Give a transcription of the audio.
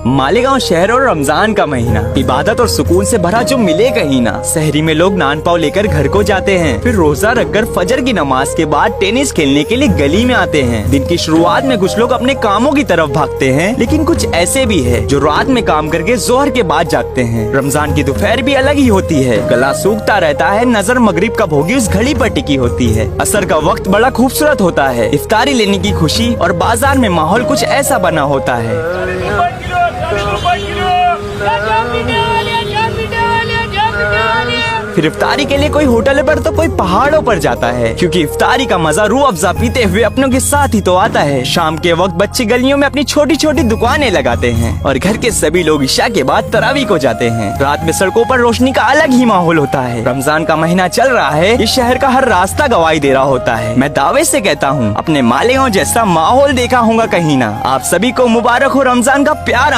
मालेगांव शहर और रमजान का महीना, इबादत और सुकून से भरा जो मिले कहीं ना। शहरी में लोग नान पाव लेकर घर को जाते हैं, फिर रोजा रखकर फजर की नमाज के बाद टेनिस खेलने के लिए गली में आते हैं। दिन की शुरुआत में कुछ लोग अपने कामों की तरफ भागते हैं, लेकिन कुछ ऐसे भी है जो रात में काम करके जोहर के बाद जागते हैं। रमजान की दोपहर भी अलग ही होती है, गला सूखता रहता है, नजर मगरिब कब होगी उस घड़ी पर टिकी होती है। असर का वक्त बड़ा खूबसूरत होता है, इफ्तारी लेने की खुशी और बाजार में माहौल कुछ ऐसा बना होता है। फिर इफ्तारी के लिए कोई होटल पर तो कोई पहाड़ों पर जाता है, क्योंकि इफ्तारी का मजा रूह अफ़ज़ा पीते हुए अपनों के साथ ही तो आता है। शाम के वक्त बच्चे गलियों में अपनी छोटी छोटी दुकानें लगाते हैं और घर के सभी लोग इशा के बाद तरावी को जाते हैं। रात में सड़कों पर रोशनी का अलग ही माहौल होता है। रमजान का महीना चल रहा है, इस शहर का हर रास्ता गवाही दे रहा होता है। मैं दावे से कहता हूँ, अपने मालेगांव जैसा माहौल देखा होगा कहीं ना। आप सभी को मुबारक हो रमजान का प्यारा